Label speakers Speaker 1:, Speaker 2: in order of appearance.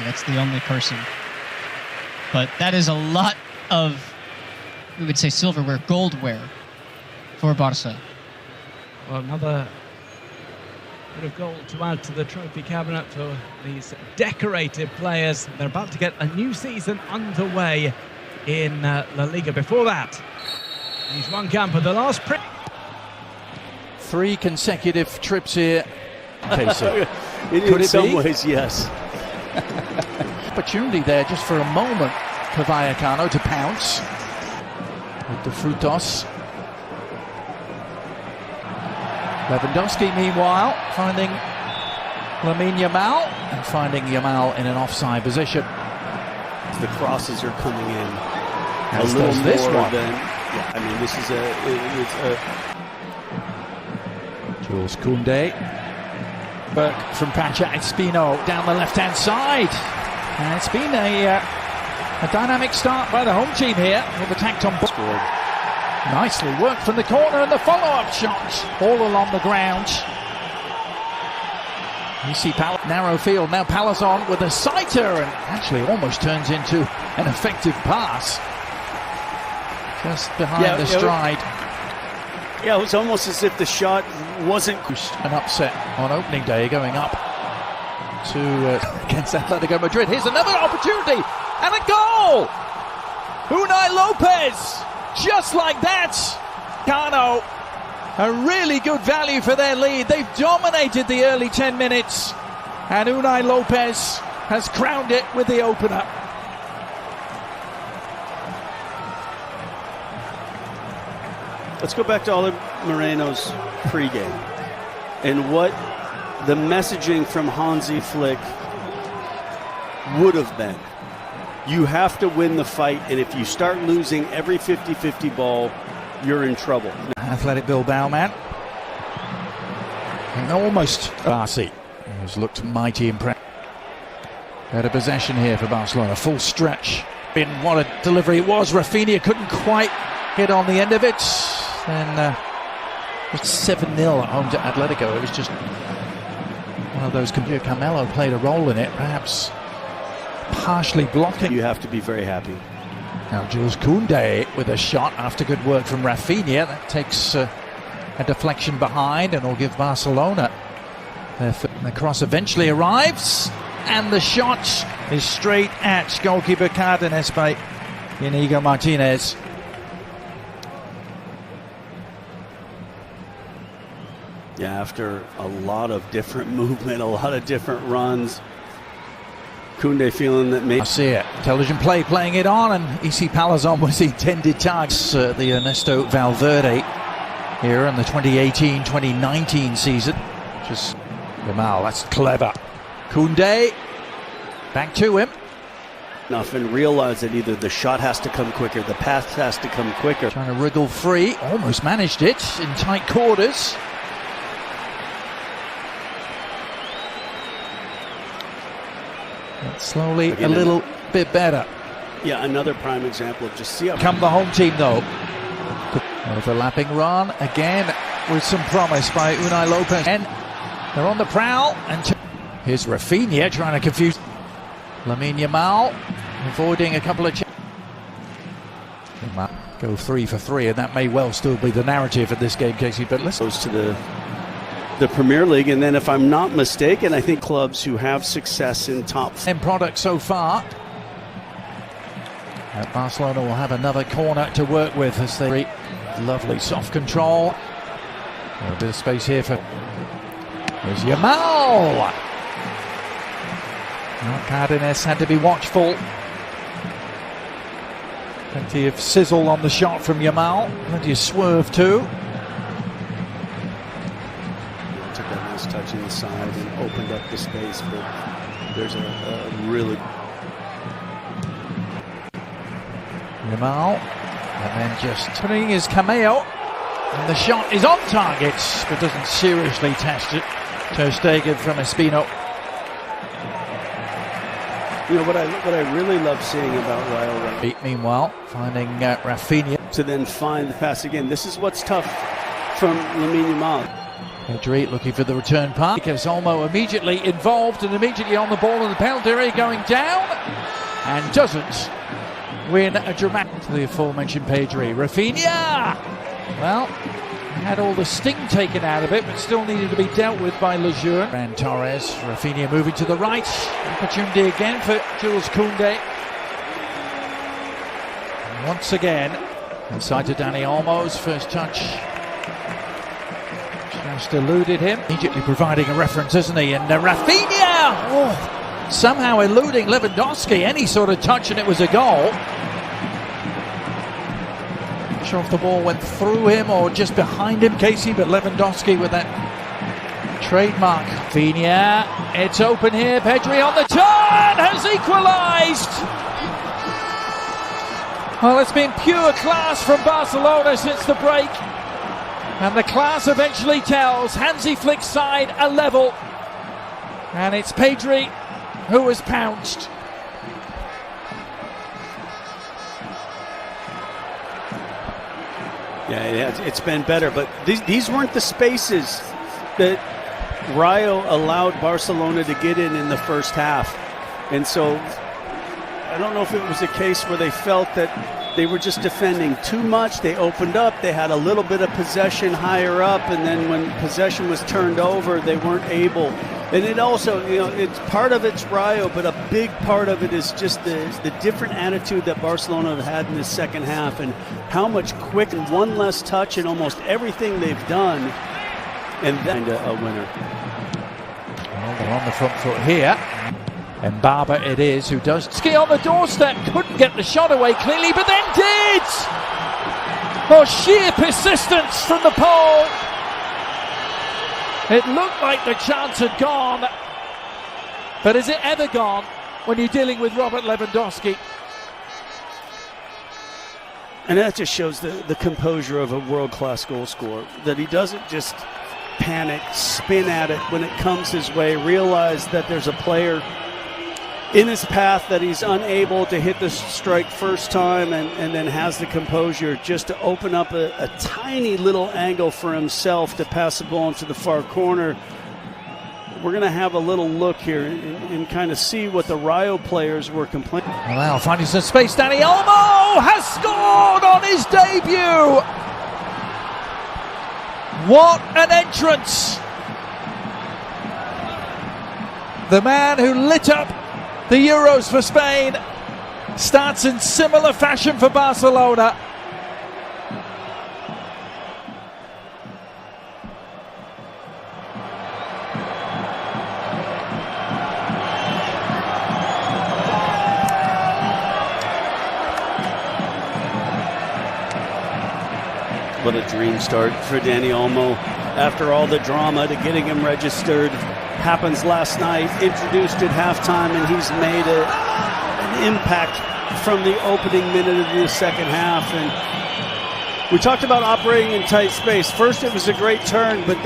Speaker 1: That's the only person. But that is a lot of, we would say, silverware, goldware for Barca.
Speaker 2: Well, another bit of gold to add to the trophy cabinet for these decorated players. They're about to get a new season underway in La Liga. Before that, he's Juan Campo, the last
Speaker 3: 3 consecutive trips here.
Speaker 4: In some ways, yes.
Speaker 3: Opportunity there just for a moment for Vallecano to pounce with the Frutos. Lewandowski, meanwhile, finding Lamine Yamal and finding Yamal in an offside position.
Speaker 4: The crosses are coming in
Speaker 3: As
Speaker 4: a little
Speaker 3: does this
Speaker 4: more
Speaker 3: one.
Speaker 4: than. Yeah, I mean, this is
Speaker 3: Jules Koundé. Burke from Pacha Espino down the left-hand side. And it's been a dynamic start by the home team here with attacked on board. Nicely worked from the corner and the follow-up shot all along the ground. You see narrow field, now Palazon with a sighter and actually almost turns into an effective pass. Just behind the stride.
Speaker 4: Yeah, it was almost as if the shot wasn't
Speaker 3: an upset on opening day, going up to against Atletico Madrid. Here's another opportunity and a goal! Unai Lopez, just like that. Cano, a really good value for their lead. They've dominated the early 10 minutes, and Unai Lopez has crowned it with the opener.
Speaker 4: Let's go back to Ole Moreno's pregame and what the messaging from Hansi Flick would have been. You have to win the fight, and if you start losing every 50-50 ball, you're in trouble.
Speaker 3: Athletic Bilbao man. And almost Barca, who's looked mighty impressive. Better possession here for Barcelona. Full stretch. In what a delivery it was. Rafinha couldn't quite get on the end of it. Then just 7-0 at home to Atletico. It was just one of those. Carmelo played a role in it, perhaps partially blocking.
Speaker 4: You have to be very happy.
Speaker 3: Now Jules Koundé with a shot after good work from Rafinha. That takes a deflection behind and will give Barcelona. The cross eventually arrives and the shot is straight at goalkeeper Cardenas by Inigo Martinez.
Speaker 4: Yeah, after a lot of different movement, a lot of different runs, Koundé feeling that maybe...
Speaker 3: I see it. Intelligent play playing it on, and Isi Palazon was the intended target. The Ernesto Valverde here in the 2018-2019 season. Just Yamal, that's clever. Koundé, back to him.
Speaker 4: Enough and realize that either the shot has to come quicker, the pass has to come quicker.
Speaker 3: Trying to wriggle free, almost managed it in tight quarters. But slowly again, a little bit better.
Speaker 4: Yeah, another prime example of just see how...
Speaker 3: Come the home team though. Overlapping run again with some promise by Unai Lopez. And they're on the prowl. And here's Rafinha trying to confuse Lamine Yamal, avoiding a couple of... Go 3 for 3, and that may well still be the narrative in this game, Casey. But let's
Speaker 4: goes to the Premier League, and then if I'm not mistaken, I think clubs who have success in top
Speaker 3: end product so far. Barcelona will have another corner to work with as they lovely soft control. A bit of space here for there's Yamal. Now Cardenas had to be watchful. Plenty of sizzle on the shot from Yamal. Plenty of swerve too.
Speaker 4: Took that nice touch in the side and opened up the space, but there's a really...
Speaker 3: Yamal, and then just putting his cameo, and the shot is on target, but doesn't seriously test it. Ter Stegen from Espino.
Speaker 4: You know what I really love seeing about Rayo.
Speaker 3: Meanwhile, finding Rafinha
Speaker 4: to then find the pass again. This is what's tough from Lamine Yamal.
Speaker 3: Pedri looking for the return pass. Because Olmo immediately involved and immediately on the ball in the penalty area, going down and doesn't win a dramatic to the aforementioned Pedri. Rafinha! Well, had all the sting taken out of it, but still needed to be dealt with by Lejeune. And Torres, Rafinha moving to the right. Opportunity again for Jules Koundé. And once again, inside to Dani Olmo's first touch. Just eluded him. Immediately providing a reference, isn't he? And Rafinha! Somehow eluding Lewandowski. Any sort of touch and it was a goal. Not sure if the ball went through him or just behind him, Casey, but Lewandowski with that trademark. Rafinha, it's open here. Pedri on the turn has equalised. Well, it's been pure class from Barcelona since the break. And the class eventually tells. Hansi Flick's side a level. And it's Pedri who has pounced.
Speaker 4: Yeah, it's been better, but these weren't the spaces that Rayo allowed Barcelona to get in the first half. And so I don't know if it was a case where they felt that they were just defending too much. They opened up, they had a little bit of possession higher up, and then when possession was turned over, they weren't able. And it also, it's part of it's Rayo, but a big part of it is just the different attitude that Barcelona have had in the second half, and how much quick and one less touch and almost everything they've done, and then a winner.
Speaker 3: Well, they're on the front foot here. And Barber it is who does ski on the doorstep, couldn't get the shot away clearly, but then did! For sheer persistence from the pole. It looked like the chance had gone, but is it ever gone when you're dealing with Robert Lewandowski?
Speaker 4: And that just shows the composure of a world-class goal scorer, that he doesn't just panic, spin at it when it comes his way, realize that there's a player in his path that he's unable to hit the strike first time, and then has the composure just to open up a tiny little angle for himself to pass the ball into the far corner. We're going to have a little look here and kind of see what the Rayo players were complaining.
Speaker 3: Well, finding some space, Dani Olmo has scored on his debut! What an entrance! The man who lit up the Euros for Spain starts in similar fashion for Barcelona.
Speaker 4: What a dream start for Dani Olmo after all the drama to getting him registered. Happens last night, introduced at halftime, and he's made an impact from the opening minute of the second half. And we talked about operating in tight space. First, it was a great turn, but then